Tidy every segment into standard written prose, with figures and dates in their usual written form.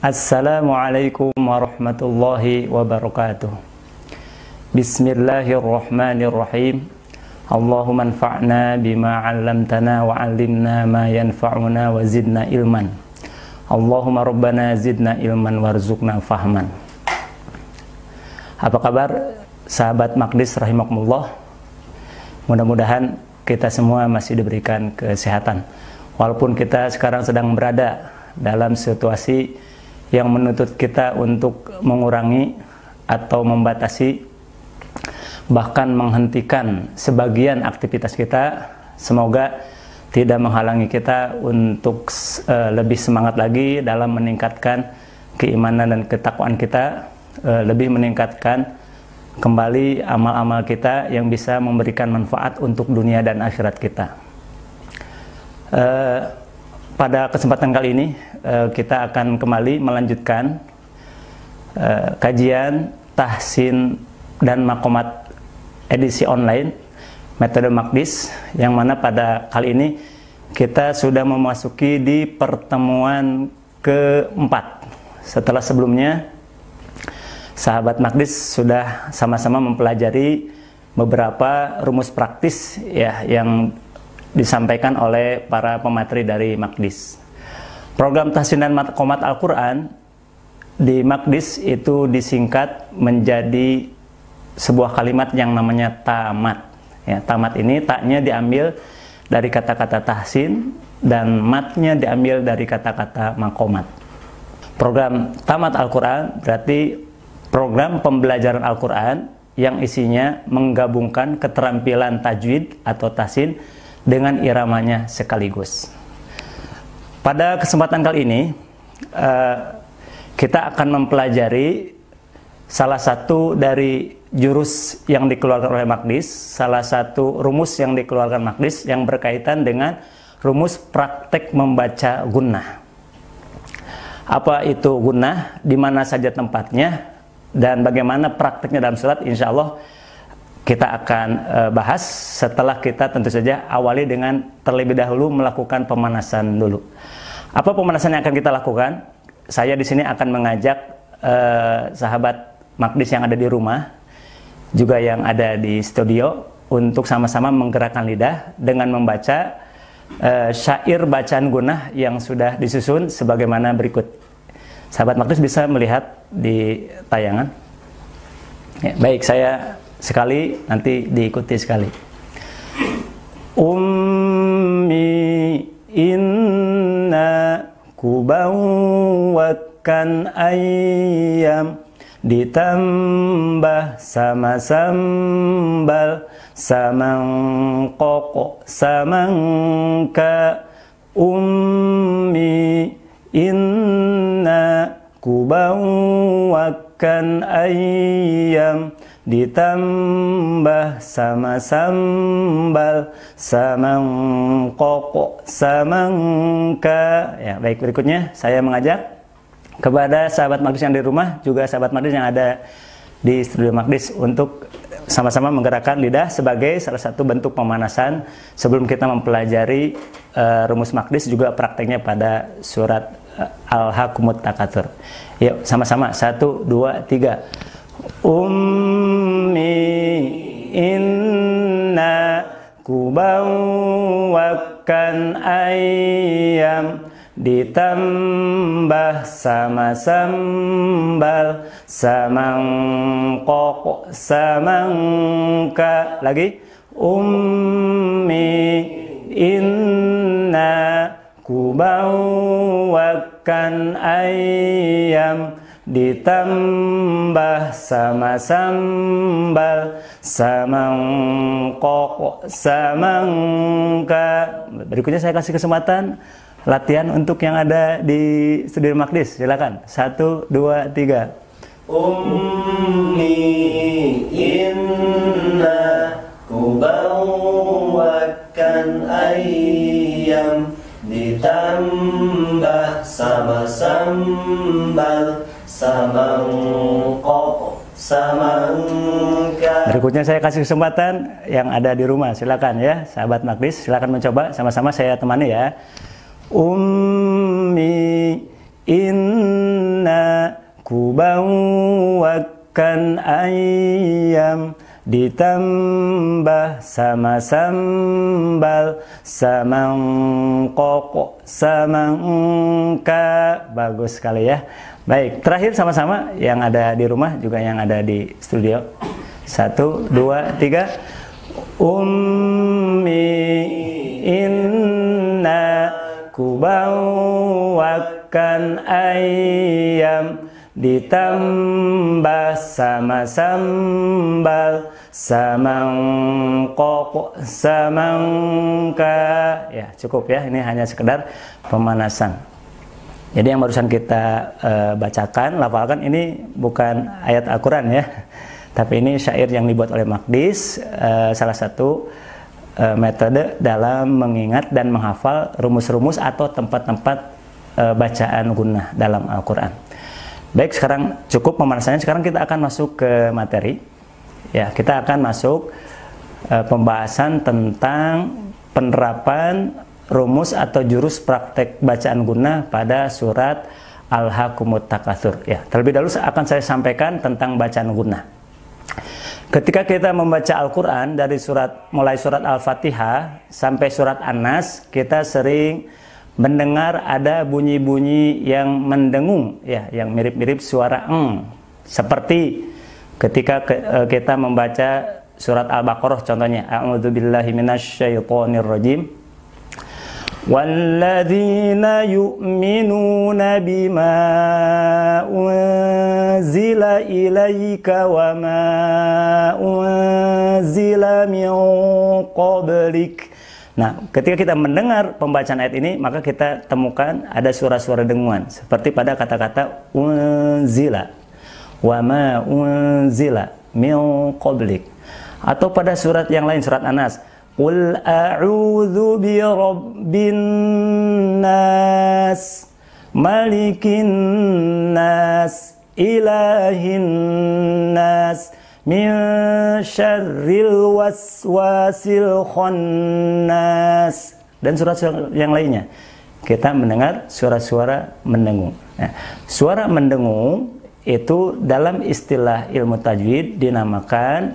Assalamualaikum warahmatullahi wabarakatuh. Bismillahirrahmanirrahim. Allahumma anfa'na bima 'allamtana wa 'allimna ma yanfa'una wa zidna ilman. Allahumma rabbana zidna ilman warzuqna fahman. Apa kabar sahabat Maqdis rahimakumullah? Mudah-mudahan kita semua masih diberikan kesehatan. Walaupun kita sekarang sedang berada dalam situasi yang menuntut kita untuk mengurangi atau membatasi, bahkan menghentikan sebagian aktivitas kita. Semoga tidak menghalangi kita untuk lebih semangat lagi dalam meningkatkan keimanan dan ketakwaan kita, lebih meningkatkan kembali amal-amal kita yang bisa memberikan manfaat untuk dunia dan akhirat kita. Pada kesempatan kali ini kita akan kembali melanjutkan kajian tahsin dan makomat edisi online metode Maqdis, yang mana pada kali ini kita sudah memasuki di pertemuan keempat. Setelah sebelumnya sahabat Maqdis sudah sama-sama mempelajari beberapa rumus praktis ya yang disampaikan oleh para pemateri dari Maqdis. Program tahsin dan makomat Al-Quran di Maqdis itu disingkat menjadi sebuah kalimat yang namanya tamat. Ya, tamat ini taknya diambil dari kata-kata tahsin dan matnya diambil dari kata-kata makomat. Program tamat Al-Quran berarti program pembelajaran Al-Quran yang isinya menggabungkan keterampilan tajwid atau tahsin dengan iramanya sekaligus. Pada kesempatan kali ini kita akan mempelajari salah satu dari jurus yang dikeluarkan oleh Maqdis, salah satu rumus yang dikeluarkan Maqdis yang berkaitan dengan rumus praktek membaca gunnah. Apa itu gunnah, di mana saja tempatnya, dan bagaimana prakteknya dalam surat, insya Allah kita akan bahas setelah kita tentu saja awali dengan terlebih dahulu melakukan pemanasan dulu. Apa pemanasan yang akan kita lakukan? Saya di sini akan mengajak sahabat Maqdis yang ada di rumah, juga yang ada di studio, untuk sama-sama menggerakkan lidah dengan membaca syair bacaan gunnah yang sudah disusun sebagaimana berikut. Sahabat Maqdis bisa melihat di tayangan. Ya, baik, saya sekali, nanti diikuti sekali. Ummi inna kubawwakan ayam, ditambah sama sambal samangkoko samangka. Ummi inna kubawwakan ayam, ditambah sama sambal samangkoko samangka. Ya, baik, berikutnya saya mengajak kepada sahabat Maqdis yang di rumah, juga sahabat Maqdis yang ada di studio Maqdis, untuk sama-sama menggerakkan lidah sebagai salah satu bentuk pemanasan sebelum kita mempelajari rumus Maqdis, juga prakteknya pada surat Al-Hakumut Takatsur. Yuk sama-sama, 1, 2, 3. Ummi inna kubawwakan ayam, ditambah sama sambal samangkoko samangka. Lagi. Ummi inna kubawwakan ayam, ditambah sama sambal samangkoko samangka. Berikutnya saya kasih kesempatan latihan untuk yang ada di studio Maqdis. Silakan. 1, 2, 3. Ummi inna kubawwakan ayam, ditambah sama sambal samangkoko samangka. Berikutnya saya kasih kesempatan yang ada di rumah. Silakan ya, sahabat Maqdis, silakan mencoba, sama-sama saya temani ya. Ummi in ku bawakan ayam, ditambah sama sambal, samangkok, samangka. Bagus sekali ya. Baik, terakhir sama-sama yang ada di rumah juga yang ada di studio. 1, 2, 3. Ummi inna, ku bawakan ayam, ditambah sama sambal, samangkok, samangka. Ya, cukup ya. Ini hanya sekedar pemanasan. Jadi yang barusan kita bacakan, lafalkan, ini bukan ayat Al-Quran ya, tapi ini syair yang dibuat oleh Maqdis, salah satu metode dalam mengingat dan menghafal rumus-rumus atau tempat-tempat bacaan gunnah dalam Al-Quran. Baik, sekarang cukup pemanasannya. Sekarang kita akan masuk ke materi. Ya, kita akan masuk pembahasan tentang penerapan rumus atau jurus praktek bacaan gunnah pada surat Al-Hakumut Takatsur. Ya, terlebih dahulu akan saya sampaikan tentang bacaan gunnah. Ketika kita membaca Al-Quran dari mulai surat Al-Fatihah sampai surat An-Nas, kita sering mendengar ada bunyi-bunyi yang mendengung, ya, yang mirip-mirip suara eng. Seperti ketika kita membaca surat Al-Baqarah contohnya, A'udzubillahi minasyaitonirrajim. Walladzina yu'minuna bima unzila ilaika wa ma unzila min qablik. Nah, ketika kita mendengar pembacaan ayat ini, maka kita temukan ada suara-suara dengungan seperti pada kata-kata unzila wa ma unzila min qablik, atau pada surat yang lain, surat An-Nas, Qul a'udzu bi rabbin nas, malikin nas, ilahin nas, min syarril waswasil khannas, dan surat-surat yang lainnya. Kita mendengar suara-suara mendengung. Nah, suara mendengung itu dalam istilah ilmu tajwid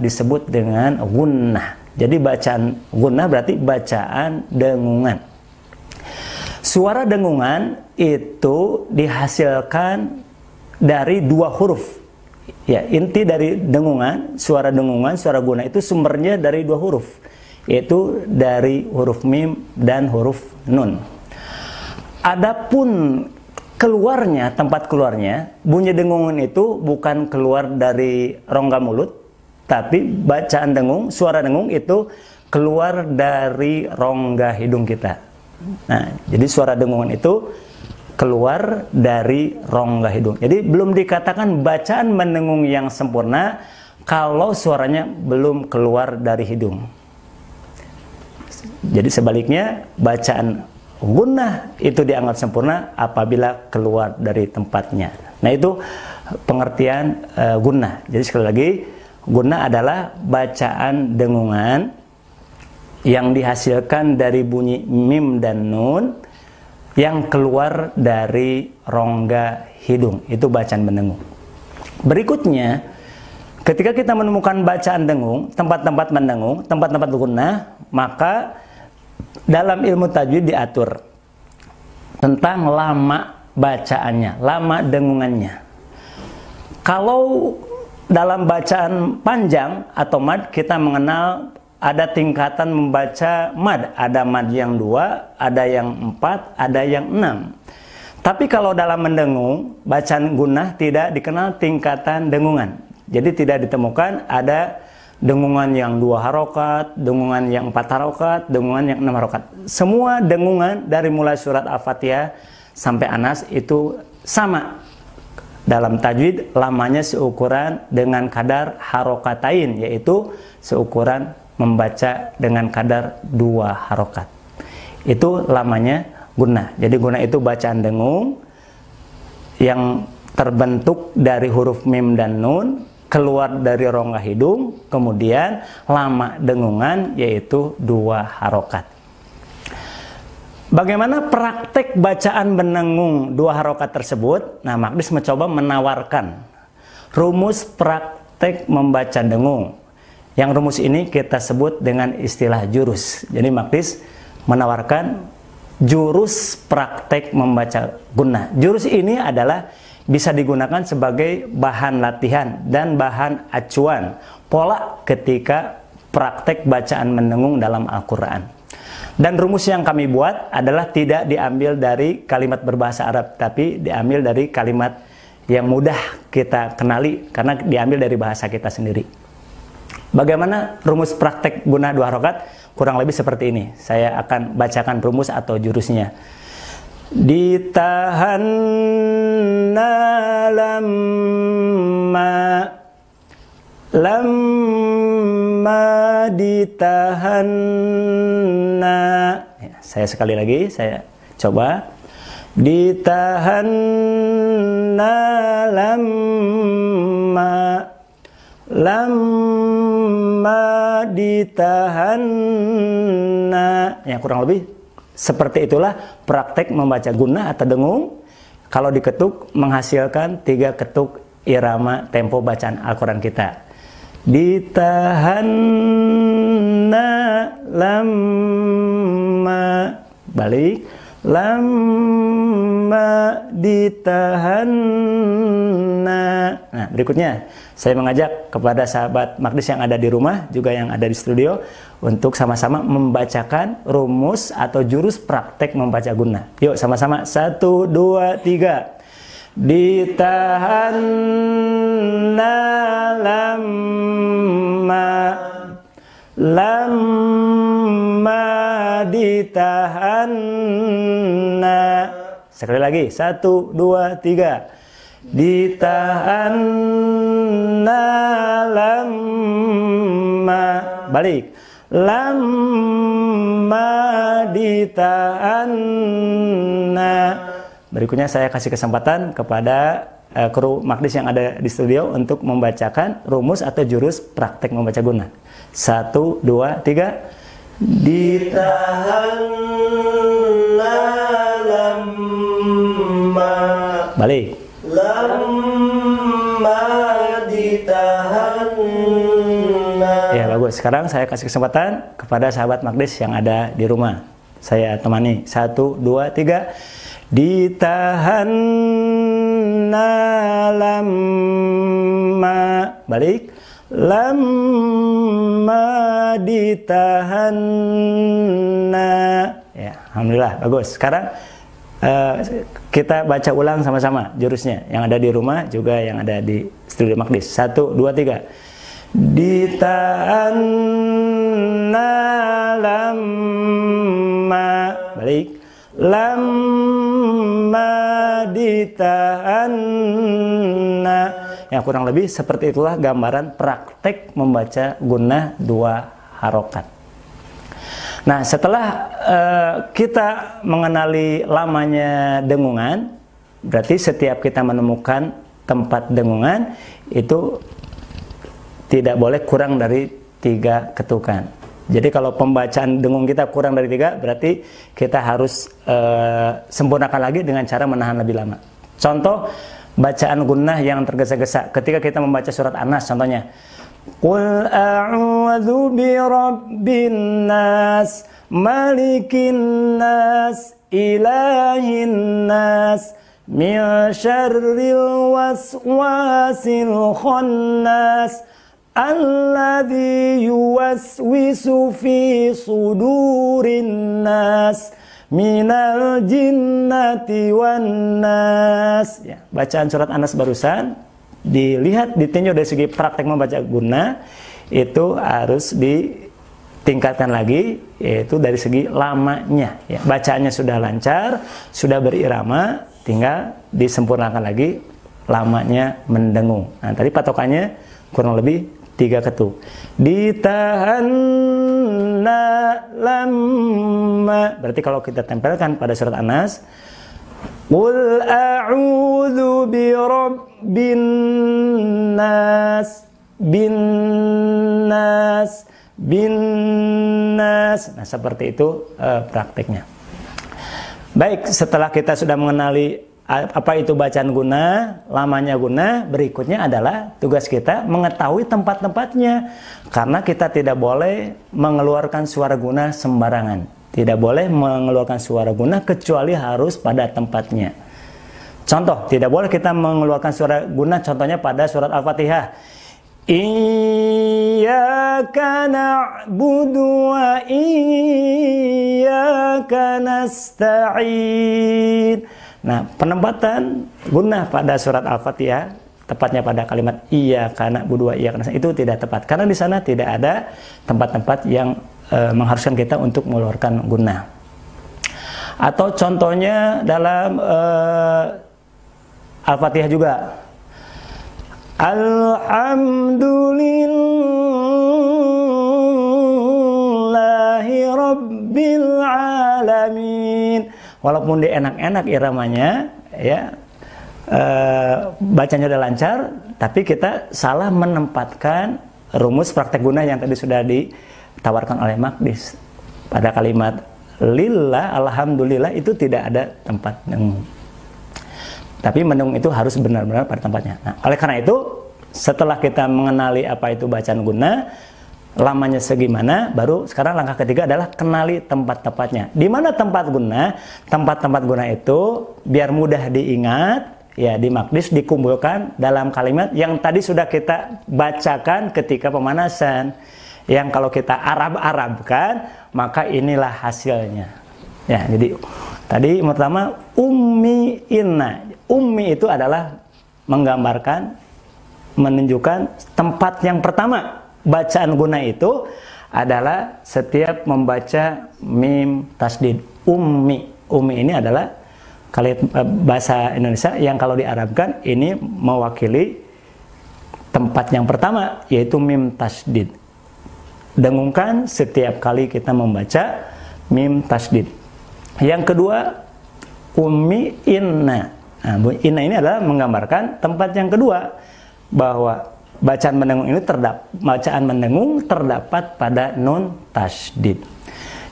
disebut dengan gunnah. Jadi bacaan gunnah berarti bacaan dengungan. Suara dengungan itu dihasilkan dari 2 huruf. Ya, inti dari dengungan, suara gunnah itu sumbernya dari 2 huruf, yaitu dari huruf mim dan huruf nun. Adapun tempat keluarnya, bunyi dengungan itu bukan keluar dari rongga mulut, tapi bacaan dengung, suara dengung itu keluar dari rongga hidung kita. Nah, jadi suara dengungan itu keluar dari rongga hidung. Jadi belum dikatakan bacaan mendengung yang sempurna kalau suaranya belum keluar dari hidung. Jadi sebaliknya, bacaan gunnah itu dianggap sempurna apabila keluar dari tempatnya. Nah, itu pengertian gunnah. Jadi sekali lagi, gunnah adalah bacaan dengungan yang dihasilkan dari bunyi mim dan nun yang keluar dari rongga hidung. Itu bacaan mendengung. Berikutnya, ketika kita menemukan bacaan dengung, tempat-tempat mendengung, tempat-tempat gunnah, maka dalam ilmu tajwid diatur tentang lama bacaannya, lama dengungannya. Kalau dalam bacaan panjang atau mad, kita mengenal ada tingkatan membaca mad. Ada mad yang 2, ada yang 4, ada yang 6. Tapi kalau dalam mendengung, bacaan gunnah tidak dikenal tingkatan dengungan. Jadi tidak ditemukan ada dengungan yang 2 harokat, dengungan yang 4 harokat, dengungan yang 6 harokat. Semua dengungan dari mulai surat Al-Fatihah sampai An-Nas itu sama. Dalam tajwid lamanya seukuran dengan kadar harokatain, yaitu seukuran membaca dengan kadar 2 harokat. Itu lamanya gunnah. Jadi gunnah itu bacaan dengung yang terbentuk dari huruf mim dan nun, keluar dari rongga hidung, kemudian lama dengungan yaitu 2 harokat. Bagaimana praktek bacaan mendengung 2 harokat tersebut? Nah, Magdis mencoba menawarkan rumus praktek membaca dengung. Yang rumus ini kita sebut dengan istilah jurus. Jadi Magdis menawarkan jurus praktek membaca gunnah. Jurus ini adalah bisa digunakan sebagai bahan latihan dan bahan acuan pola ketika praktek bacaan mendengung dalam Al-Quran. Dan rumus yang kami buat adalah tidak diambil dari kalimat berbahasa Arab, tapi diambil dari kalimat yang mudah kita kenali karena diambil dari bahasa kita sendiri. Bagaimana rumus praktek gunnah 2 harokat? Kurang lebih seperti ini. Saya akan bacakan rumus atau jurusnya. Ditahanna lamma ditahanna. Ya, saya sekali lagi, saya coba. Ditahanna lamma ditahanna. Ya, kurang lebih seperti itulah praktek membaca gunnah atau dengung. Kalau diketuk menghasilkan 3 ketuk irama tempo bacaan Al-Quran kita. Ditahanna lamma, balik, lamma ditahanna. Nah, berikutnya saya mengajak kepada sahabat Magdis yang ada di rumah juga yang ada di studio untuk sama-sama membacakan rumus atau jurus praktek membaca gunnah. Yuk sama-sama, 1, 2, 3. Ditahanna lamma ditahanna. Sekali lagi, 1, 2, 3. Ditahanna lamma, balik, lamma ditahanna. Berikutnya saya kasih kesempatan kepada kru Magdis yang ada di studio untuk membacakan rumus atau jurus praktek membaca gunnah. 1, 2, 3. Ditahanna lamma, Balik. lamma ditahanna. Ya, bagus. Sekarang saya kasih kesempatan kepada sahabat Magdis yang ada di rumah. Saya temani. 1, 2, 3. Ditahanna lamma, balik, lamma ditahanna. Ya, alhamdulillah, bagus. Sekarang kita baca ulang sama-sama jurusnya yang ada di rumah juga yang ada di studio Magdis. 1, 2, 3. Ditahanna lamma, balik, lamma ditahanna. Ya, kurang lebih seperti itulah gambaran praktek membaca gunnah 2 harokat. Nah, setelah kita mengenali lamanya dengungan, berarti setiap kita menemukan tempat dengungan itu tidak boleh kurang dari 3 ketukan. Jadi kalau pembacaan dengung kita kurang dari 3, berarti kita harus sempurnakan lagi dengan cara menahan lebih lama. Contoh bacaan gunnah yang tergesa-gesa ketika kita membaca surat An-Nas, contohnya Qul a'udzu birabbin nas, malikin nas, ilahin nas, min syarril waswasil khannas, alladzi yuwaswisu fi sudurin nas, minal jinnati wan nas. Ya, bacaan surat An-Nas barusan dilihat, ditinjau dari segi praktek membaca gunnah itu harus ditingkatkan lagi, yaitu dari segi lamanya. Ya, bacaannya sudah lancar, sudah berirama, tinggal disempurnakan lagi lamanya mendengung. Nah, tadi patokannya kurang lebih 3 ketuk. Ditahanna lamma, berarti kalau kita tempelkan pada surat An-Nas, Qul a'udzu birabbin nas, bin nas, bin nas. Nah, seperti itu prakteknya. Baik, setelah kita sudah mengenali apa itu bacaan guna, lamanya guna, berikutnya adalah tugas kita mengetahui tempat-tempatnya. Karena kita tidak boleh mengeluarkan suara guna sembarangan. Tidak boleh mengeluarkan suara guna kecuali harus pada tempatnya. Contoh, tidak boleh kita mengeluarkan suara guna, contohnya pada surat Al-Fatihah. Iyyaka na'budu wa iyyaka nasta'in. Nah, penempatan guna pada surat Al-Fatihah, tepatnya pada kalimat iyyaka na'budu wa iyyaka nasta'in, itu tidak tepat. Karena di sana tidak ada tempat-tempat yang mengharuskan kita untuk mengeluarkan guna. Atau contohnya dalam Al-Fatihah juga. Alhamdulillahi Rabbil Alamin. Walaupun dia enak-enak iramanya, ya, bacanya udah lancar, tapi kita salah menempatkan rumus praktek guna yang tadi sudah ditawarkan oleh Maqdis. Pada kalimat lillah, alhamdulillah itu tidak ada tempat mendengung. Tapi mendengung itu harus benar-benar pada tempatnya. Nah, oleh karena itu, setelah kita mengenali apa itu bacaan guna, lamanya segimana, baru sekarang langkah ketiga adalah kenali tempat-tempatnya. Di mana tempat guna? Tempat-tempat guna itu biar mudah diingat, ya, di Maqdis dikumpulkan dalam kalimat yang tadi sudah kita bacakan ketika pemanasan. Yang kalau kita Arab-Arabkan, maka inilah hasilnya. Ya, jadi tadi pertama ummi inna. Ummi itu adalah menggambarkan, menunjukkan tempat yang pertama. Bacaan guna itu adalah setiap membaca mim tasdid. Ummi. Ummi ini adalah bahasa Indonesia yang kalau diarabkan ini mewakili tempat yang pertama, yaitu mim tasdid. Dengungkan setiap kali kita membaca mim tasdid. Yang kedua, ummi inna. Nah, inna ini adalah menggambarkan tempat yang kedua, bahwa bacaan mendengung terdapat pada nun tasdid.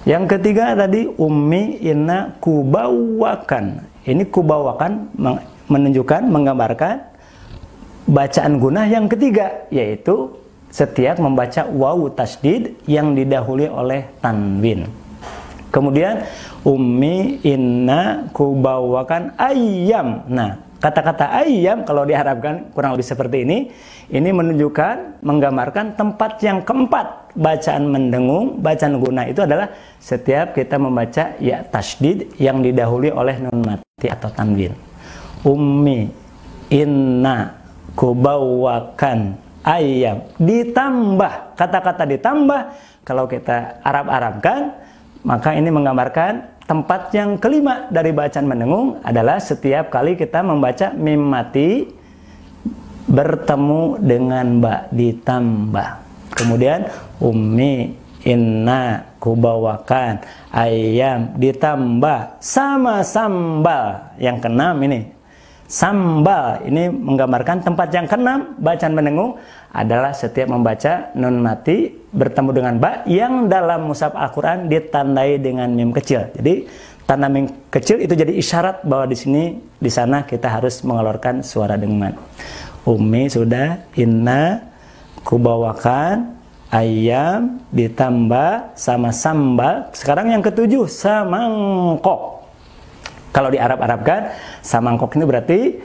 Yang ketiga tadi ummi inna kubawakan. Ini kubawakan menunjukkan, menggambarkan bacaan guna yang ketiga, yaitu setiap membaca wawu tasdid yang didahului oleh tanwin. Kemudian ummi inna kubawakan ayam. Nah, kata-kata ayam kalau diharapkan kurang lebih seperti ini. Ini menunjukkan, menggambarkan tempat yang keempat. Bacaan mendengung, bacaan guna itu adalah setiap kita membaca ya tasdid yang didahului oleh nun mati atau tanwin. Ummi inna kubawakan ayam. Ditambah, kata-kata ditambah kalau kita Arab-Arabkan, maka ini menggambarkan tempat yang kelima dari bacaan mendengung adalah setiap kali kita membaca mim mati bertemu dengan ba, ditambah. Kemudian ummi inna kubawakan ayam ditambah sama sambal. Yang keenam ini sambal, ini menggambarkan tempat yang keenam bacaan mendengung adalah setiap membaca nun mati bertemu dengan ba yang dalam mushaf Al-Quran ditandai dengan mim kecil. Jadi tanda mim kecil itu jadi isyarat bahwa di sana kita harus mengeluarkan suara dengungan. Ummi sudah, inna kubawakan ayam ditambah sama sambal. Sekarang yang ketujuh samangkok. Kalau di Arab-Arabkan, samangkok ini berarti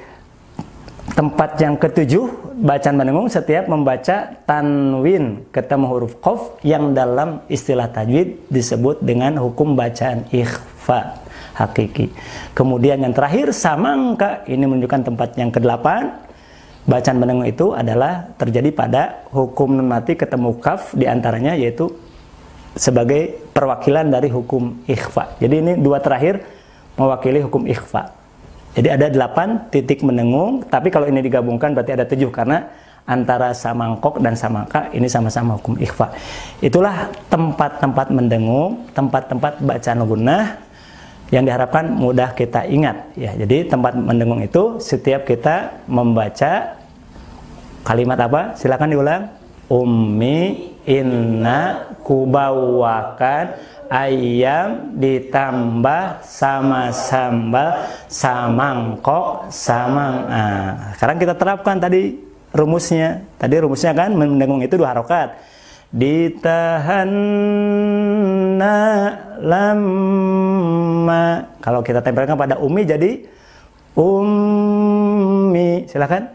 tempat yang ketujuh bacaan mendengung setiap membaca tanwin ketemu huruf qaf yang dalam istilah tajwid disebut dengan hukum bacaan ikhfa hakiki. Kemudian yang terakhir samangka, ini menunjukkan tempat yang ke-8. Bacaan mendengung itu adalah terjadi pada hukum nun mati ketemu kaf, diantaranya yaitu sebagai perwakilan dari hukum ikhfa. Jadi ini dua terakhir mewakili hukum ikhfa. Jadi ada 8 titik mendengung, tapi kalau ini digabungkan berarti ada 7 karena antara samangkok dan samangka ini sama-sama hukum ikhfa. Itulah tempat-tempat mendengung, tempat-tempat bacaan gunah yang diharapkan mudah kita ingat. Ya, jadi tempat mendengung itu setiap kita membaca kalimat apa? Silakan diulang. ummi, inna, kubawakan, ayam ditambah sama sambal, samangkok, samang. Nah, sekarang kita terapkan tadi rumusnya. Tadi rumusnya kan mendengung itu 2 harokat. Ditahanna lamma. Kalau kita tempelkan pada ummi jadi ummi. Silakan.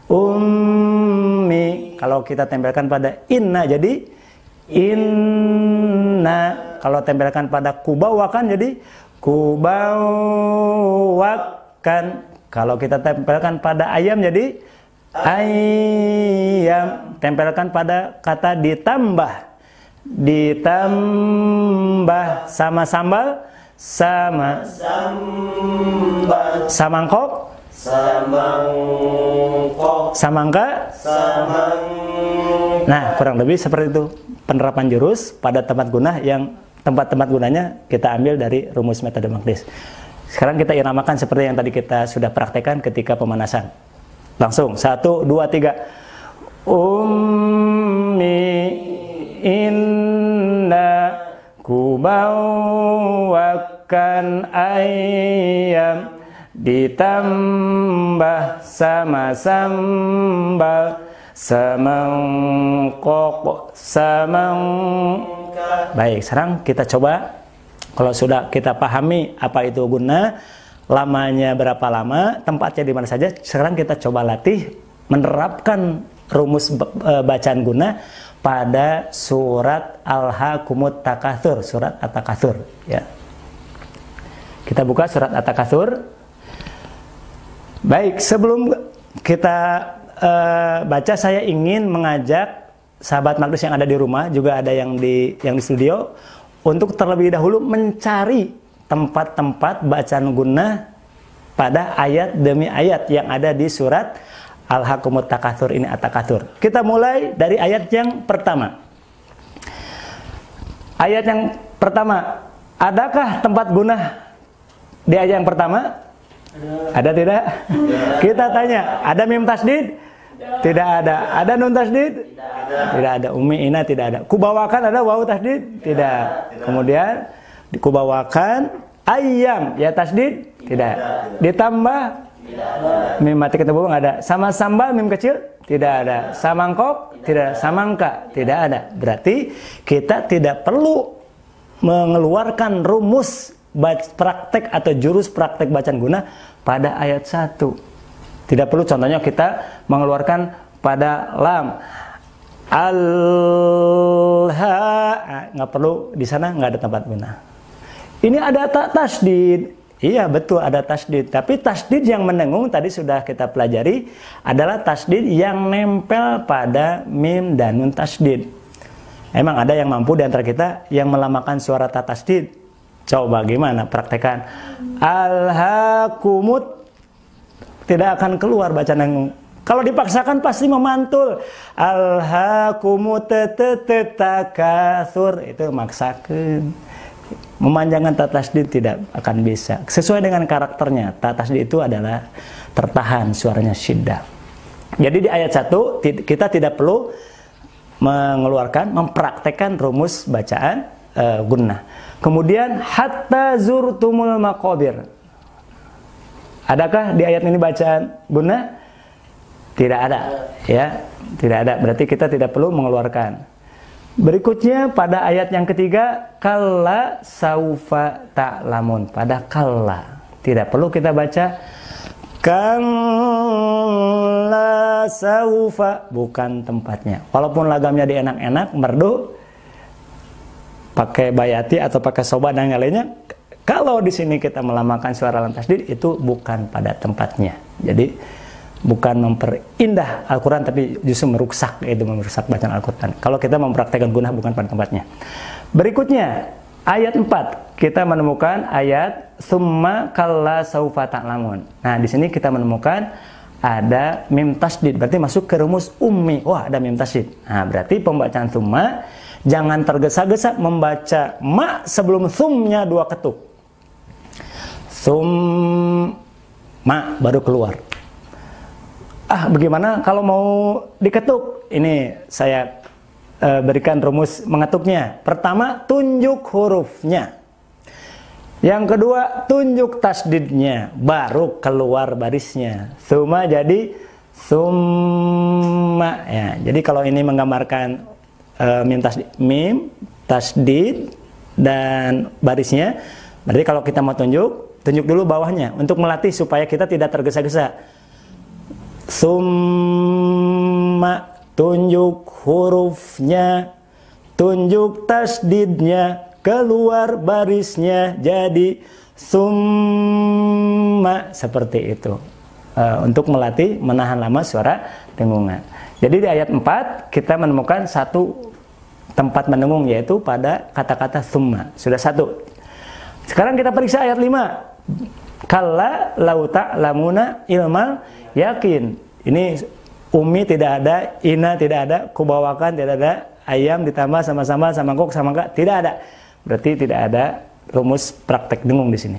Ummi. Kalau kita tempelkan pada inna jadi inna. Kalau tempelkan pada kubawakan jadi kubawakan. Kalau kita tempelkan pada ayam jadi ayam. Tempelkan pada kata ditambah sama sambal, sama Sambal. samangkok, Samangkok. samangka. Samang. Nah, kurang lebih seperti itu penerapan jurus pada tempat guna yang tempat-tempat gunanya kita ambil dari rumus metode Magdis. Sekarang kita iramakan seperti yang tadi kita sudah praktekkan ketika pemanasan. Langsung 1, 2, 3. Ummi, inna, kubawakan ayam ditambah sama sambal, semangkok, Baik, sekarang kita coba. Kalau sudah kita pahami apa itu guna, lamanya berapa lama, tempatnya di mana saja, sekarang kita coba latih menerapkan rumus bacaan guna pada surat Alhaakumut Takatsur, surat At-Takatsur ya. Kita buka surat At-Takatsur. Baik, sebelum kita baca, saya ingin mengajak sahabat Magdis yang ada di rumah, juga ada yang di studio, untuk terlebih dahulu mencari tempat-tempat bacaan guna pada ayat demi ayat yang ada di surat Alhaakumut Takatsur ini, At-Takatsur. Kita mulai dari ayat yang pertama. Ayat yang pertama, adakah tempat guna di ayat yang pertama? Ada tidak? Kita tanya, ada mim tasdid? Tidak ada. Ada nun tasdid? Tidak ada. Ummi, ina tidak ada. Kubawakan ada wawu tasdid? Tidak. Kemudian kubawakan ayam ya tasdid? Tidak. Ditambah mim mati ketemu nggak ada. Sama sambal mim kecil? Tidak ada. Samangkok? Tidak ada. Samangka? Tidak ada. Berarti kita tidak perlu mengeluarkan rumus praktek atau jurus praktek bacaan guna pada ayat 1. Tidak perlu, contohnya kita mengeluarkan pada lam alha, nggak perlu, di sana nggak ada tempat guna. Ini ada tasdid. Iya betul, ada tasdid. Tapi tasdid yang mendengung tadi sudah kita pelajari adalah tasdid yang nempel pada mim dan nun tasdid. Emang ada yang mampu di antara kita yang melamakan suara ta tasdid? Coba gimana praktekan. Alhaakumut, tidak akan keluar bacaan dengung. Kalau dipaksakan pasti memantul. Alhaakumut takatsur, itu maksakan. Memanjangkan ta tasdid tidak akan bisa. Sesuai dengan karakternya, ta tasdid itu adalah tertahan, suaranya syiddah. Jadi di ayat 1 kita tidak perlu mempraktekkan rumus bacaan gunnah. Kemudian hatta zurtumul maqabir. Adakah di ayat ini bacaan gunnah? Tidak ada, ya. Tidak ada. Berarti kita tidak perlu mengeluarkan. Berikutnya pada ayat yang ketiga, kalla saufa ta'lamun. Pada kalla tidak perlu kita baca kalla saufa, bukan tempatnya. Walaupun lagamnya dienak-enak, merdu, pakai bayati atau pakai soba dan yang lainnya, kalau di sini kita melamakan suara lam tasdid, itu bukan pada tempatnya. Jadi bukan memperindah Al-Quran, tapi justru merusak bacaan Al-Quran. Kalau kita mempraktekkan gunnah bukan pada tempatnya. Berikutnya, ayat 4, kita menemukan ayat summa kalla saufa ta'lamun. Nah, di sini kita menemukan ada mim tasdid, berarti masuk ke rumus ummi. Wah, ada mim tasdid. Nah, berarti pembacaan summa jangan tergesa-gesa membaca ma sebelum sumnya 2 ketuk. Summa baru keluar. Bagaimana kalau mau diketuk? Ini saya berikan rumus mengetuknya. Pertama, tunjuk hurufnya. Yang kedua, tunjuk tasdidnya, baru keluar barisnya. Summa jadi summa ya. Jadi kalau ini menggambarkan mim tasdid dan barisnya, berarti kalau kita mau tunjuk dulu bawahnya untuk melatih supaya kita tidak tergesa-gesa. Summa, tunjuk hurufnya, tunjuk tasdidnya, keluar barisnya, jadi summa, seperti itu. Untuk melatih menahan lama suara dengungan. Jadi di ayat 4 kita menemukan satu tempat mendengung, yaitu pada kata-kata summa. Sudah satu. Sekarang kita periksa ayat 5. Kalla lau ta'lamuna ilmal yakin. Ini umi tidak ada, ina tidak ada, kubawakan tidak ada, ayam ditambah sama-sama, samangkok, samangka tidak ada. Berarti tidak ada rumus praktek dengung di sini.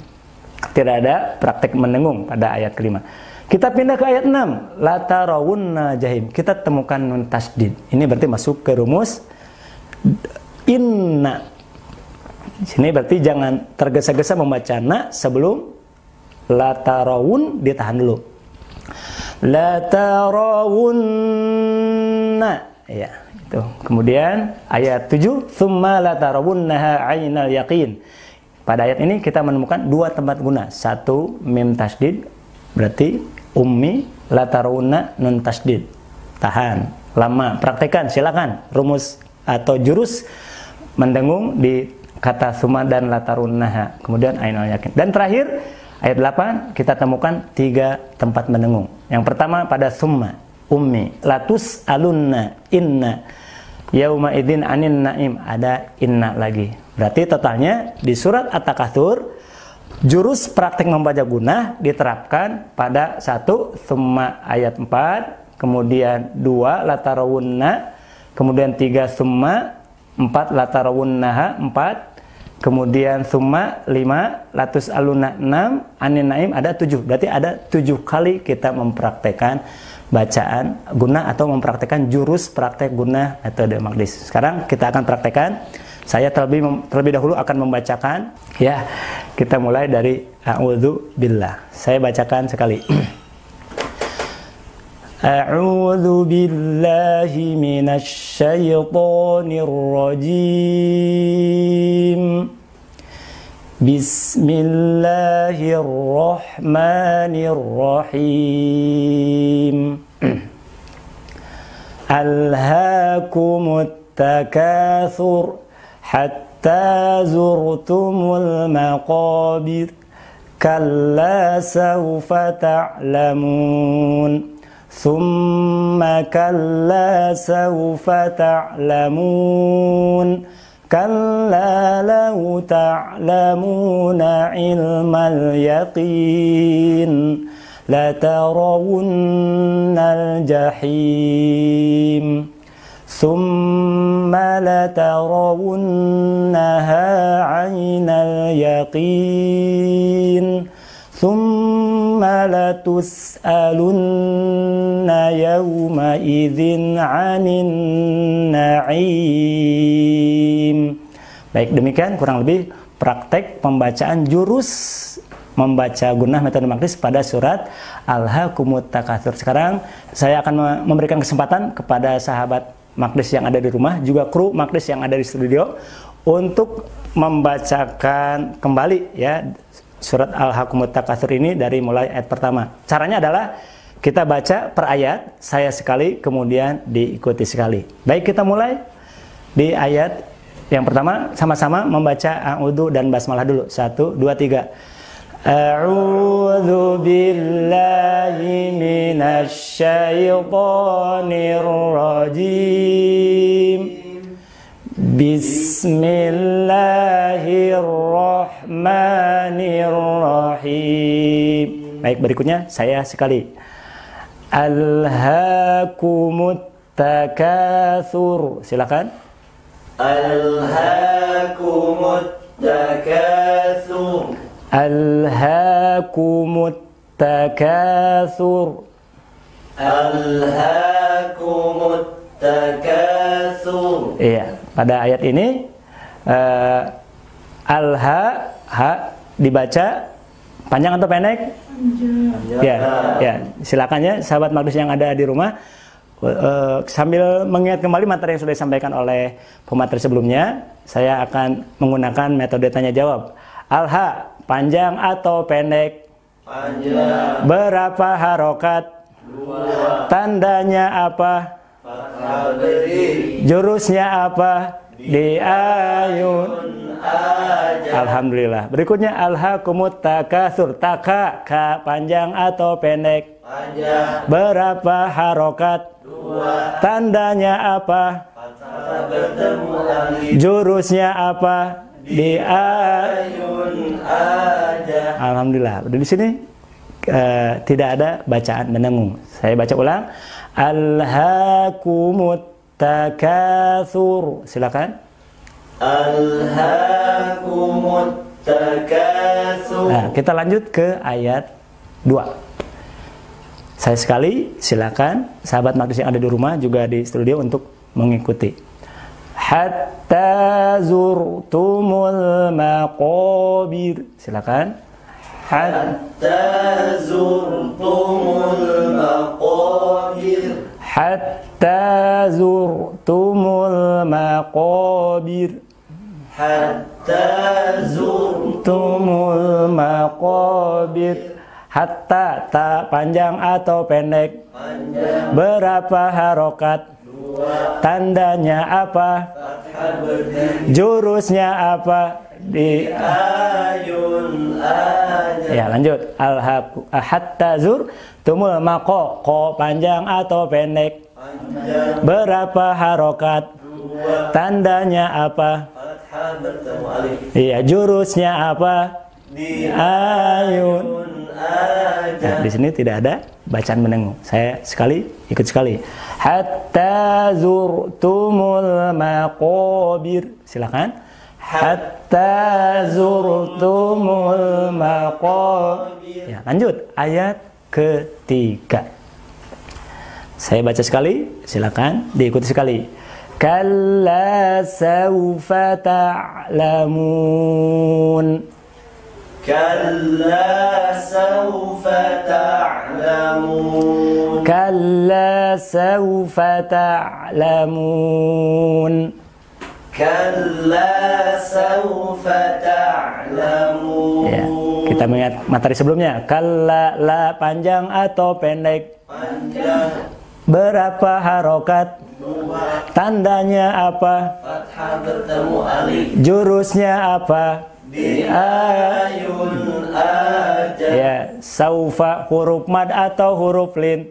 Tidak ada praktek mendengung pada ayat kelima. Kita pindah ke ayat 6. La tarawunna jahim. Kita temukan nun tasdid. Ini berarti masuk ke rumus inna. Di sini berarti jangan tergesa-gesa membaca na sebelum la tarawun, ditahan dulu. La tarawunna. Ya, itu. Kemudian ayat 7, tsumma la tarawunnaha 'ainal yaqin. Pada ayat ini kita menemukan dua tempat guna. Satu, mim tasdid, berarti ummi, la tarawunna, nun tasdid. Tahan, lama, praktekan, silakan. Rumus atau jurus mendengung di kata tsumma dan la tarawunnaha. Kemudian 'ainal yaqin. Dan terakhir, ayat 8, kita temukan tiga tempat mendengung. Yang pertama pada tsumma, ummi, latus alunna, inna, yauma idzin anin naim, ada inna lagi. Berarti totalnya di surat At-Takatsur jurus praktek membaca gunah diterapkan pada 1 tsumma ayat 4, kemudian 2 la tarawunna, kemudian 3 tsumma, 4 la tarawunnaha 4, kemudian tsumma 5 latus alunna 6, anin naim ada 7. Berarti ada 7 kali kita mempraktekkan bacaan guna atau mempraktekkan jurus praktek guna metode Maqdis. Sekarang kita akan praktekkan. Saya terlebih dahulu akan membacakan. Ya, kita mulai dari a'udzu billah. Saya bacakan sekali. A'udzu billahi minasy syaithanir rajim. Bismillahirrahmanirrahim. Alhaakumut takatsur hatta zurtumul maqabir kalla sawfa ta'lamun thumma kalla sawfa ta'lamun kalla law ta'lamuna ilmal yaqin latarawunnal jahim thumma latarawunnaha 'ainal yaqin thumma latus'alunna yawma idzin 'anin na'im. Baik, demikian kurang lebih praktek pembacaan jurus membaca gunah metode Maqdis pada surat Alhaakumut Takatsur. Sekarang saya akan memberikan kesempatan kepada sahabat Maqdis yang ada di rumah, juga kru Maqdis yang ada di studio, untuk membacakan kembali ya surat Alhaakumut Takatsur ini dari mulai ayat pertama. Caranya adalah kita baca per ayat, saya sekali, kemudian diikuti sekali. Baik, kita mulai di ayat yang pertama, sama-sama membaca a'udzu dan basmalah dulu. 1, 2, 3. A'udzu billahi minasy syaithanir rajim. Bismillahirrahmanirrahim. Baik, berikutnya saya sekali. Alhaakumut takatsur. Silakan. Alhaakumut takatsur. Alhaakumut takatsur. Alhaakumut takatsur. Iya, pada ayat ini ha dibaca panjang atau pendek? Ya, ya. Silakan ya sahabat Magdis yang ada di rumah sambil mengingat kembali materi yang sudah disampaikan oleh pemateri sebelumnya, saya akan menggunakan metode tanya jawab. Alha, panjang atau pendek? Panjang. Berapa harokat? 2. Tandanya apa? Fathah berdiri. Jurusnya apa? Di ayun. Aja. Alhamdulillah. Berikutnya alhaakumut takatsur. Taka, ka panjang atau pendek? Panjang. Berapa harokat? 2. Tandanya apa? Fathah bertemu alif. Jurusnya apa? Di Ayun aja. Alhamdulillah. Di sini tidak ada bacaan mendengung. Saya baca ulang. Alhaakumut takatsur. Silakan. Alhaakumut takatsur. Nah, kita lanjut ke ayat 2. Saya sekali, silakan sahabat Magdis yang ada di rumah juga di studio untuk mengikuti. Hatta zurtumul maqabir. Silakan. Hatta zurtumul maqabir. Hatta zurtumul maqabir. Hatta Zurtumul maqabir. Hatta, ta panjang atau pendek? panjang. Berapa harokat? 2. Tandanya apa? Fathah berdiri. Jurusnya apa? Di Ayun aja. ya lanjut. Hatta zurtumul maqo, ko panjang atau pendek? Panjang. Berapa harokat? 2. Tandanya apa? Fathah bertemu alif. Iya, jurusnya apa? Di Ayun. aja. Nah, di sini tidak ada bacaan mendengung. Saya sekali, ikut sekali. Hatta zurtumul maqabir. Silakan. Hatta zurtumul maqabir. Ya, lanjut ayat ketiga. Saya baca sekali, silakan diikuti sekali. Kalla sawfa ta'lamun. Kalla sawfa ta'lamun. Kalla sawfa ta'lamun. Kalla sawfa ta'lamun. Ya, kita mengingat materi sebelumnya. Kalla, la panjang atau pendek? Panjang. Berapa harokat? 2. Tandanya apa? Fathah bertemu alif. Jurusnya apa? Di ayun aja. Ya, saufa huruf mad atau huruf lin?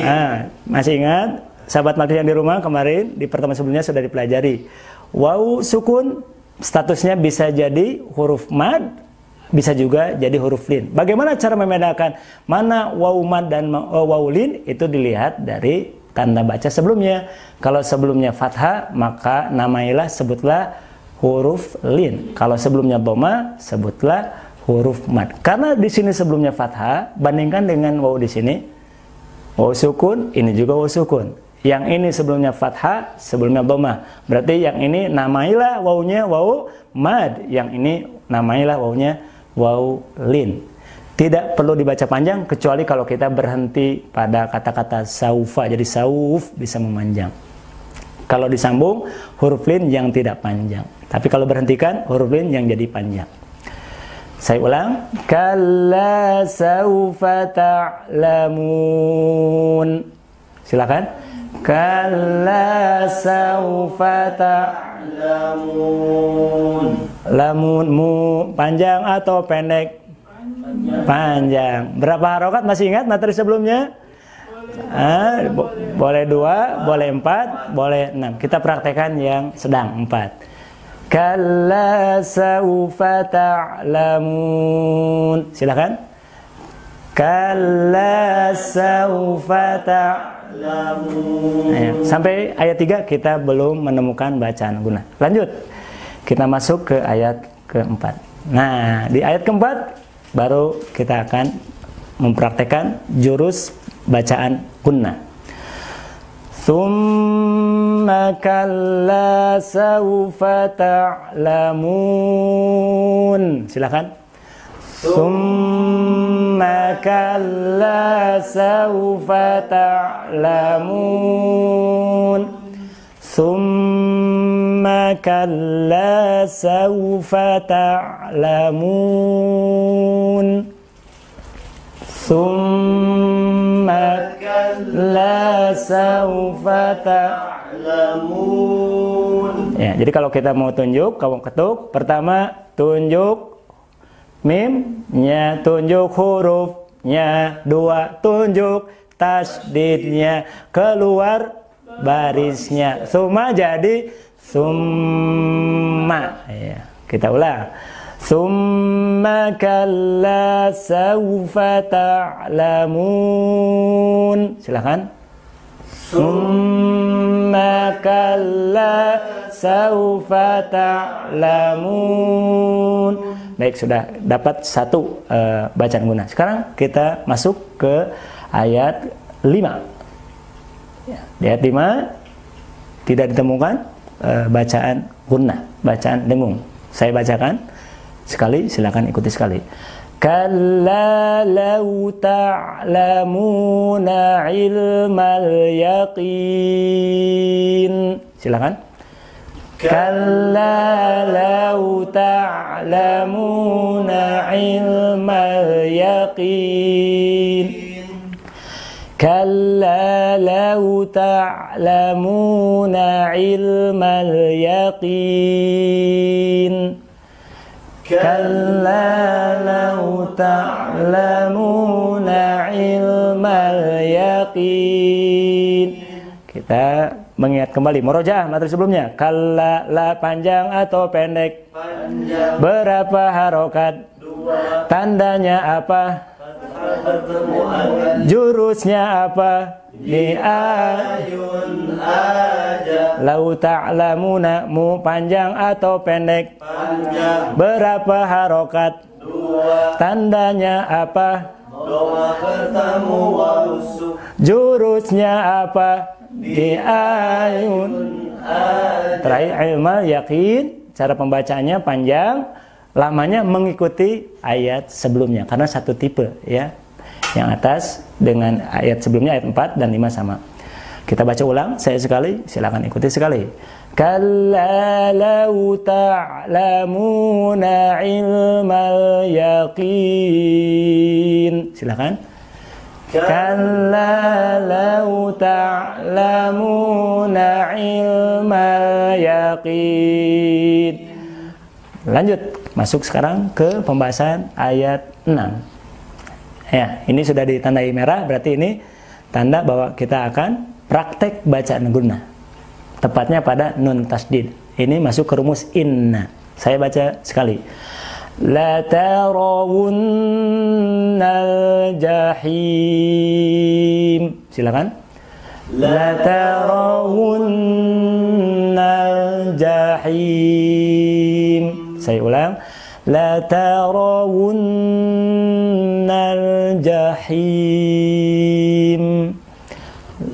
Nah, masih ingat? Sahabat Magdis yang di rumah kemarin di pertemuan sebelumnya sudah dipelajari. Waw sukun statusnya bisa jadi huruf mad, bisa juga jadi huruf lin. Bagaimana cara membedakan mana waw mad dan waw lin? Itu dilihat dari tanda baca sebelumnya. Kalau sebelumnya fathah, maka namailah sebutlah huruf lin. Kalau sebelumnya dhamma, sebutlah huruf mad. Karena di sini sebelumnya fathah, bandingkan dengan waw di sini. Waw sukun, ini juga waw sukun. Yang ini sebelumnya fathah, sebelumnya dhamma. Berarti yang ini namailah wawnya waw mad. Yang ini namailah wawnya waw lin. Tidak perlu dibaca panjang kecuali kalau kita berhenti pada kata-kata saufa. Jadi sauf bisa memanjang. Kalau disambung huruf lin yang tidak panjang. Tapi kalau berhentikan huruf lin yang jadi panjang. Saya ulang. Kalla saufa ta'lamun. Silakan. Kalla saufa ta'lamun. Lamun mu panjang atau pendek? Panjang. Berapa harokat masih ingat materi sebelumnya? Boleh 2, boleh 4, boleh 6. Kita praktekkan yang sedang 4. Kalla saufa ta'lamun. Silakan. Kalla saufa ta'lamun. Sampai ayat 3 kita belum menemukan bacaan guna. Lanjut. Kita masuk ke ayat keempat. Nah, di ayat keempat baru kita akan mempraktekkan jurus bacaan gunnah. Tsumma kalla sawfa ta'lamun. Silakan. Tsumma kalla sawfa ta'lamun. Tsumma kalla sawfa ta'lamun. Tsumma kalla sawfa ta'lamun. Ya, jadi kalau kita mau tunjuk, kamu ketuk, pertama tunjuk mimnya, tunjuk hurufnya, dua tunjuk tasdidnya, keluar barisnya. Summa jadi summa. Ya, kita ulang. Summa kalla sawfa ta'lamun. Silakan. Summa kalla sawfa ta'lamun. Baik, sudah dapat satu bacaan gunnah. Sekarang kita masuk ke ayat 5. Ya, di ayat 5 tidak ditemukan bacaan gunnah, bacaan dengung. Saya bacakan sekali, silakan ikuti sekali. Kalla law ta'lamuna ilmal yaqin. Silakan. Kalla law ta'lamuna ilmal yaqin. Kalla law ta'lamuna ilmal yaqin. Kalla law ta'lamuna ilmal yaqin. Kita mengingat kembali murojaah materi sebelumnya. Kalla, la panjang atau pendek? Panjang. Berapa harokat? 2. Tandanya apa? Pertemuan. Jurusnya apa? Di Ayun aja. Lau ta'lamuna, mu panjang atau pendek? Panjang. Berapa harokat? 2. Tandanya apa? Doma bertemu wausuk. Jurusnya apa? Di ayun. Terakhir ilmal yakin. Cara pembacaannya panjang, lamanya mengikuti ayat sebelumnya karena satu tipe ya. Yang atas dengan ayat sebelumnya ayat 4 dan 5 sama. Kita baca ulang, saya sekali, silakan ikuti sekali. Kalla law ta'lamuna ilmal yaqin. Silakan. Kalla law ta'lamuna ilmal yaqin. Lanjut, masuk sekarang ke pembahasan ayat 6. Ya, ini sudah ditandai merah, berarti ini tanda bahwa kita akan praktek bacaan gunnah. Tepatnya pada nun tasdid. Ini masuk ke rumus inna. Saya baca sekali. La tarawunnal jahim. Silakan. La tarawunnal jahim. Saya ulang. La tarawunnal jahim.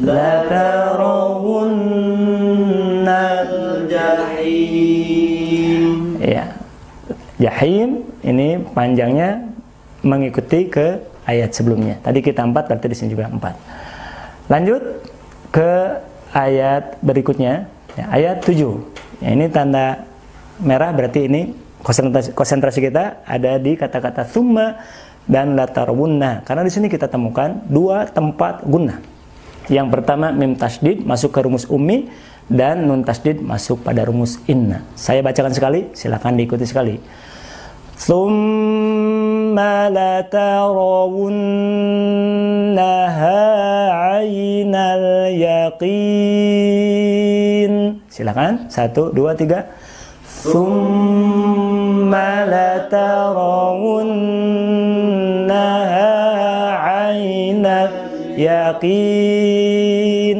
La tarawunnal jahim. Ya. Jahim ini panjangnya mengikuti ke ayat sebelumnya. Tadi kita 4, berarti di sini juga 4. Lanjut ke ayat berikutnya, ya, ayat 7. Ya, ini tanda merah berarti ini konsentrasi kita ada di kata-kata tsumma dan la tarawunna. Karena di sini kita temukan dua tempat gunnah. Yang pertama mim tasdid masuk ke rumus ummi dan nun tasdid masuk pada rumus inna. Saya bacakan sekali, silakan diikuti sekali. Tsumma la tarawunnaha 'ainal yaqin. Silakan, 1, 2, 3. Tsumma la tarawunnaha 'ainal yaqin.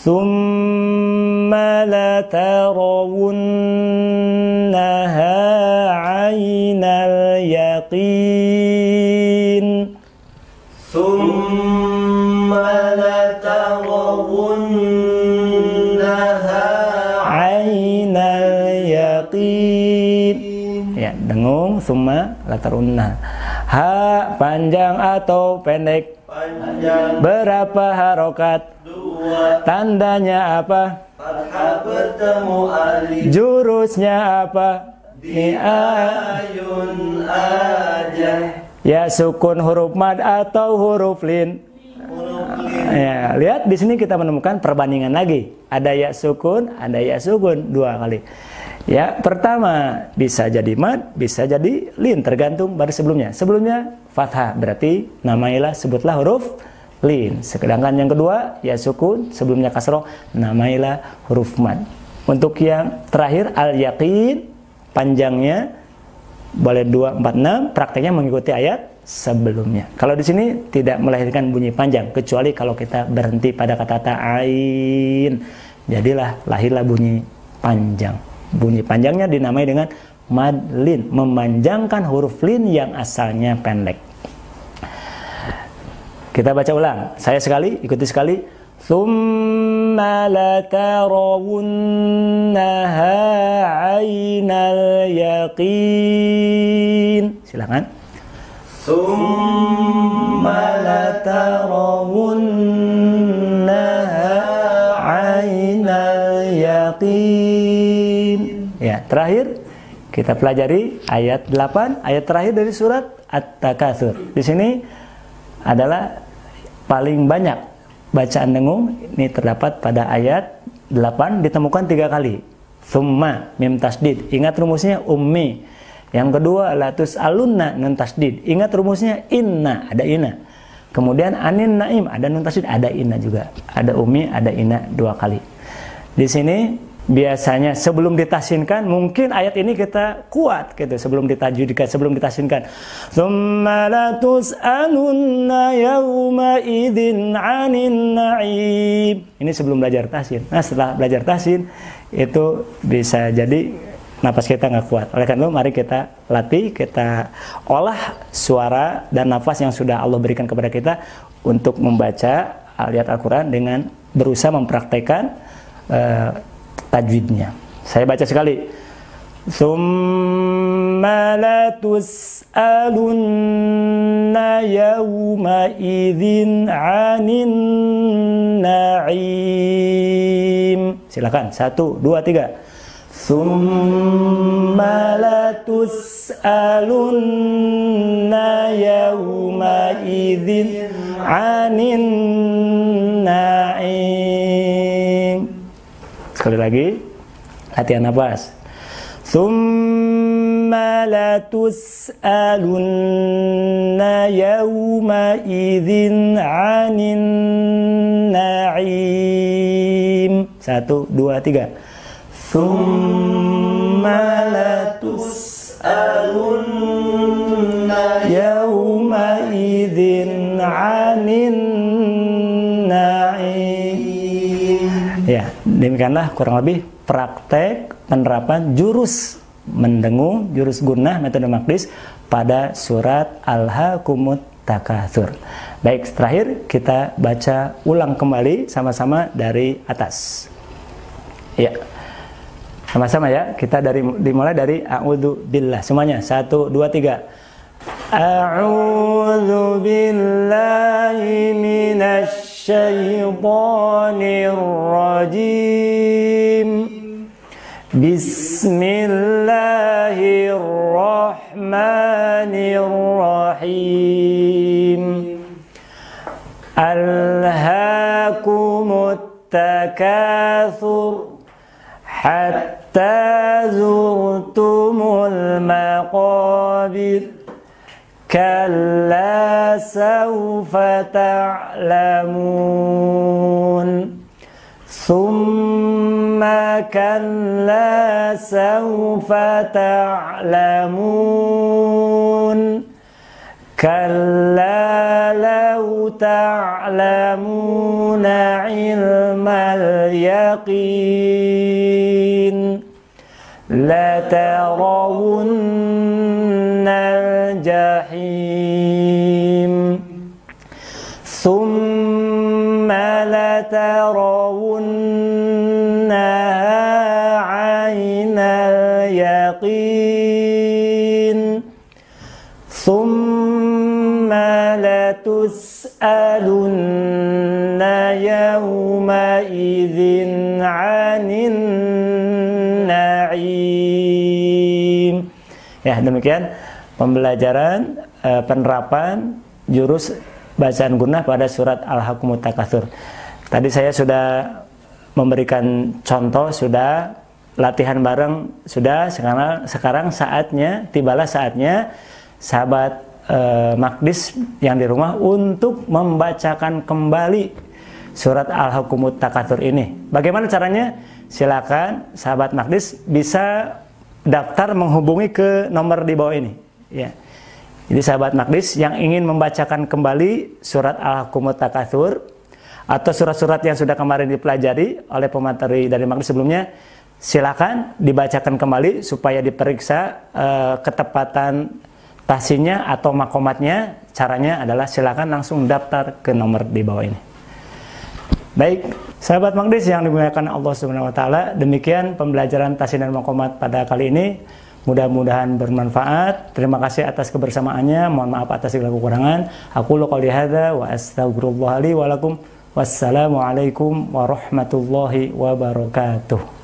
Tsumma la tarawunnaha 'ainal yaqin. Tsumma la latarawunnaha ainal yaqin. Ya, dengung, summa latarunna. Ha panjang atau pendek? panjang. Berapa harokat? 2 Tandanya apa? fathah bertemu alif. Jurusnya apa? Di ayun aja. Ya sukun huruf mad atau huruf lin? Huruf lin. Ya, lihat di sini kita menemukan perbandingan lagi. Ada ya sukun, ada ya sukun 2 kali. Ya, pertama bisa jadi mad, bisa jadi lin, tergantung baris sebelumnya. Sebelumnya fathah, berarti namailah sebutlah huruf lin. Sedangkan yang kedua ya sukun, sebelumnya kasroh, namailah huruf mad. Untuk yang terakhir al-yaqin, panjangnya boleh 2, 4, 6, prakteknya mengikuti ayat sebelumnya. Kalau di sini tidak melahirkan bunyi panjang, kecuali kalau kita berhenti pada kata ta'ain, jadilah lahirlah bunyi panjang. Bunyi panjangnya dinamai dengan mad lin, memanjangkan huruf lin yang asalnya pendek. Kita baca ulang, saya sekali, ikuti sekali. Thumma latarawunnaha ainal yaqin. Silakan. Summa latarawunnaha ainal yaqin. Ya, terakhir kita pelajari ayat 8, ayat terakhir dari surat At-Takatsur. Di sini adalah paling banyak bacaan dengung, ini terdapat pada ayat 8, ditemukan 3 kali. Thumma, mim tasdid. Ingat rumusnya ummi. Yang kedua, latus alunna, nun tasdid. Ingat rumusnya inna, ada inna. Kemudian anin naim, ada nun tasdid, ada inna juga. Ada ummi, ada inna 2 kali. Di sini biasanya sebelum ditasinkan, mungkin ayat ini kita kuat gitu sebelum ditajwidkan, sebelum ditasinkan. Tsumma latus'alunna yawma idzin 'anin na'im. Ini sebelum belajar tasin. Nah, setelah belajar tasin itu bisa jadi napas kita nggak kuat. Oleh karena itu mari kita latih, kita olah suara dan nafas yang sudah Allah berikan kepada kita untuk membaca ayat Al-Quran dengan berusaha mempraktekkan tajwidnya. Saya baca sekali. Tsumma latus'alunna yawma idzin 'anin na'im. Silakan. 1, 2, 3. Tsumma latus'alunna yawma idzin 'anin na'im. Sekali lagi, latihan nafas. Tsumma latus'alunna yawma idzin 'anin na'im. 1, 2, 3. Tsumma latus'alunna yawma idzin 'anin na'im. Ya, demikianlah kurang lebih praktek penerapan jurus mendengung, jurus gunnah metode Maqdis pada surat Al-Hakumut Takatsur. Baik, terakhir kita baca ulang kembali sama-sama dari atas. Ya, sama-sama ya. Kita dimulai dari a'udzu billah. Semuanya 1, 2, 3. A'udzu billahi minasy syaitonir rajim. Bismillahirrahmanirrahim. Alhaakumut takatsur hatta zurtumul maqabir. Kalla sawfa ta'lamun. Thumma kalla sawfa ta'lamun. Kalla law ta'lamuna ilmal yaqin. Latarawunnal jahim. Thumma لترونها عين اليقين ثم لتسألن يومئذ عن النعيم. Ya, demikian pembelajaran penerapan jurus bacaan gunnah pada surat Al-Hakumut Takatsur. Tadi saya sudah memberikan contoh, sudah latihan bareng, sudah. Sekarang tibalah saatnya sahabat Maqdis yang di rumah untuk membacakan kembali surat Al-Hakumut Takatsur ini. Bagaimana caranya? Silakan sahabat Maqdis bisa daftar menghubungi ke nomor di bawah ini. Ya. Jadi sahabat Maqdis yang ingin membacakan kembali surat Al-Hakumut Takatsur atau surat-surat yang sudah kemarin dipelajari oleh pemateri dari Maqdis sebelumnya, silakan dibacakan kembali supaya diperiksa ketepatan tahsinnya atau makomatnya. Caranya adalah silakan langsung daftar ke nomor di bawah ini. Baik, sahabat Maqdis yang dimuliakan Allah Subhanahu wa taala, demikian pembelajaran tahsin dan makomat pada kali ini. Mudah-mudahan bermanfaat. Terima kasih atas kebersamaannya. Mohon maaf atas segala kekurangan. Aqulu qouli hadza wa astaghfirullah li wa lakum. Wassalamualaikum warahmatullahi wabarakatuh.